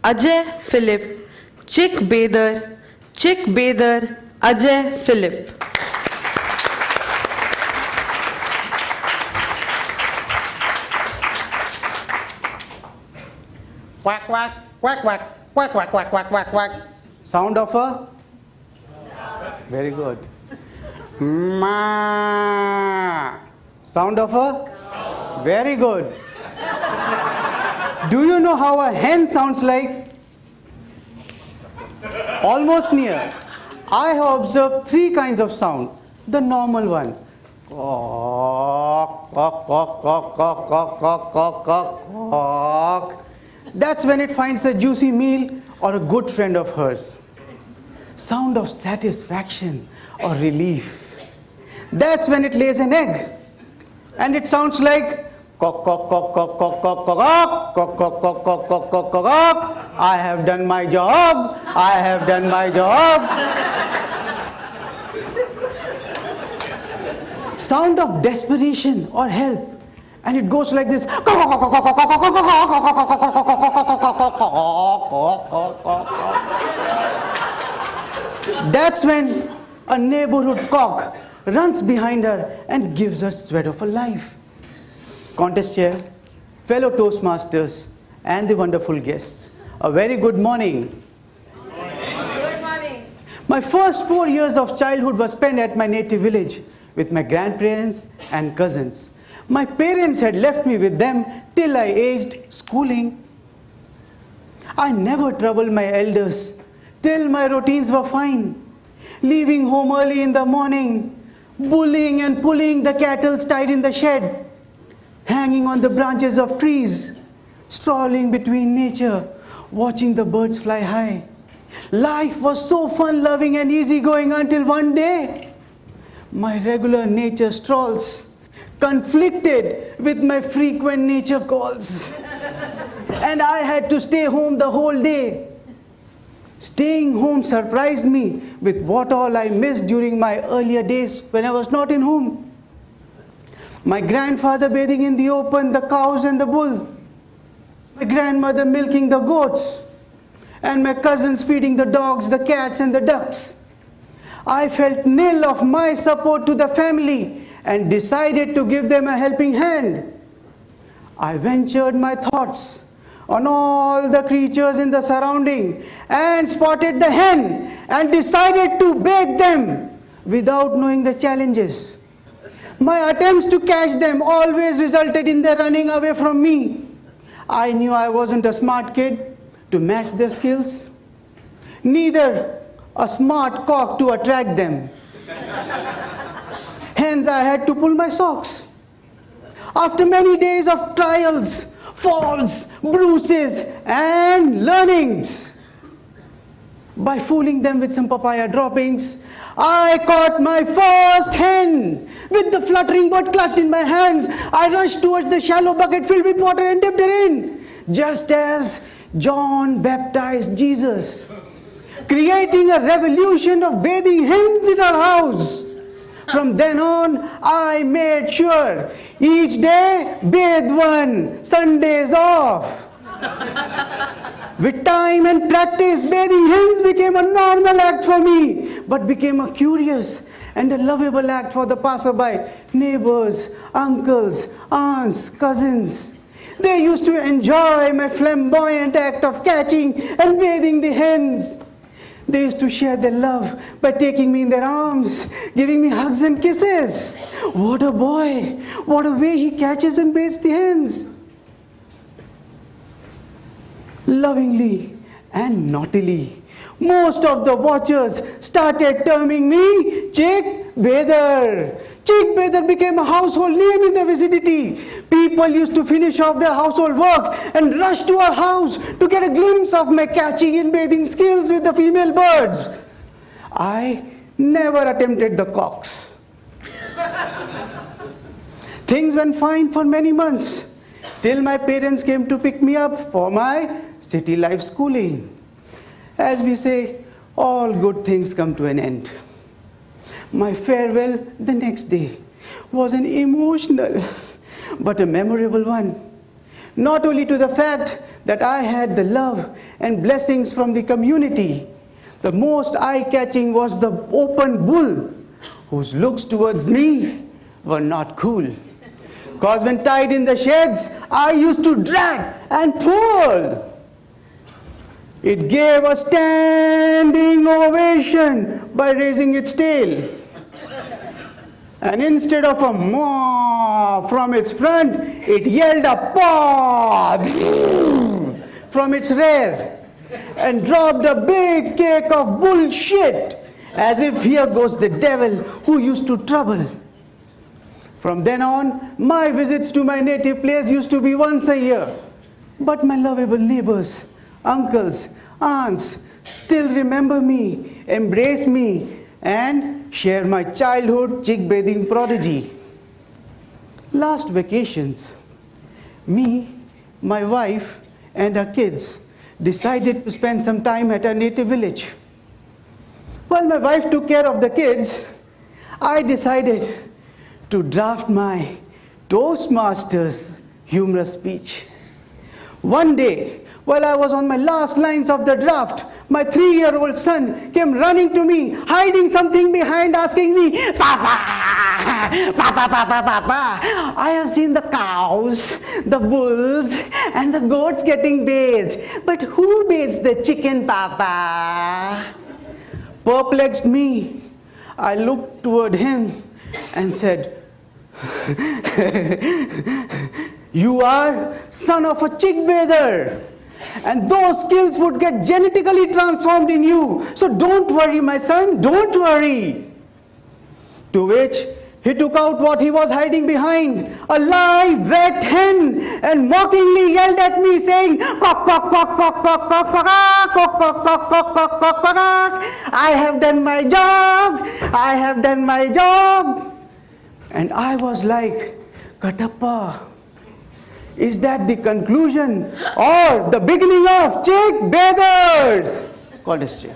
Ajay Philip, Chick Bedar, Ajay Philip. Quack, quack, quack, quack, quack, quack, quack, quack, quack, quack. Sound of a? Very good. Ma. Sound of a? Very good. Do you know how a hen sounds like? Almost near. I have observed 3 kinds of sound. The normal one. Cock, cock, cock, cock, cock, cock, cock, cock, cock, cock. That's when it finds a juicy meal or a good friend of hers. Sound of satisfaction or relief. That's when it lays an egg. And it sounds like cock, cock, cock, cock, cock, cock, cock, cock, cock, cock, cock, cock, cock, cock, cock. I have done my job. I have done my job. Sound of desperation or help. And it goes like this. That's when a neighborhood cock runs behind her and gives her sweat of her life. Contest chair, fellow Toastmasters, and the wonderful guests, a very good morning. Good morning. My first 4 years of childhood was spent at my native village with my grandparents and cousins. My parents had left me with them till I aged schooling. I never troubled my elders till my routines were fine. Leaving home early in the morning, bullying and pulling the cattle tied in the shed, hanging on the branches of trees, strolling between nature, watching the birds fly high. Life was so fun-loving and easygoing until one day, my regular nature strolls conflicted with my frequent nature calls. And I had to stay home the whole day. Staying home surprised me with what all I missed during my earlier days when I was not in home. My grandfather bathing in the open, the cows and the bull. My grandmother milking the goats. And my cousins feeding the dogs, the cats and the ducks. I felt nil of my support to the family and decided to give them a helping hand. I ventured my thoughts on all the creatures in the surrounding and spotted the hen and decided to bathe them without knowing the challenges. My attempts to catch them always resulted in their running away from me. I knew I wasn't a smart kid to match their skills, neither a smart cock to attract them. Hence, I had to pull my socks. After many days of trials, falls, bruises, and learnings, by fooling them with some papaya droppings, I caught my first hen. With the fluttering bird clutched in my hands, I rushed towards the shallow bucket filled with water and dipped her in, just as John baptized Jesus, creating a revolution of bathing hens in our house. From then on, I made sure each day bathe one, Sundays off. With time and practice, bathing hens became a normal act for me, but became a curious and a lovable act for the passerby, neighbors, uncles, aunts, cousins. They used to enjoy my flamboyant act of catching and bathing the hens. They used to share their love by taking me in their arms, giving me hugs and kisses. What a boy! What a way he catches and bathes the hens. Lovingly and naughtily, most of the watchers started terming me Chick Bather. Chick Bather became a household name in the vicinity. People used to finish off their household work and rush to our house to get a glimpse of my catching and bathing skills with the female birds. I never attempted the cocks. Things went fine for many months, till my parents came to pick me up for my city life schooling. As we say, all good things come to an end. My farewell the next day was an emotional but a memorable one. Not only to the fact that I had the love and blessings from the community. The most eye-catching was the open bull, whose looks towards me were not cool. Cause when tied in the sheds, I used to drag and pull. It gave a standing ovation by raising its tail. And instead of a maw from its front, it yelled a paw from its rear and dropped a big cake of bullshit, as if here goes the devil who used to trouble. From then on, my visits to my native place used to be once a year. But my lovable neighbors, uncles, aunts still remember me, embrace me, and share my childhood chick bathing prodigy. Last vacations, me, my wife, and our kids decided to spend some time at our native village. While my wife took care of the kids, I decided to draft my Toastmasters humorous speech. One day, while I was on my last lines of the draft, my 3-year-old son came running to me, hiding something behind, asking me, Papa, Papa, Papa, Papa, I have seen the cows, the bulls, and the goats getting bathed. But who bathes the chicken, Papa? Perplexed me, I looked toward him and said, You are son of a chick bather, and those skills would get genetically transformed in you. So don't worry, my son, don't worry. To which he took out what he was hiding behind, a live wet hen, and mockingly yelled at me, saying, Cock, cock, cock, cock, cock, cock, cock, cock, cock, cock, cock, cock, cock, cock. I have done my job. I have done my job. And I was like, Katappa, is that the conclusion or the beginning of chick bathers? God is chick.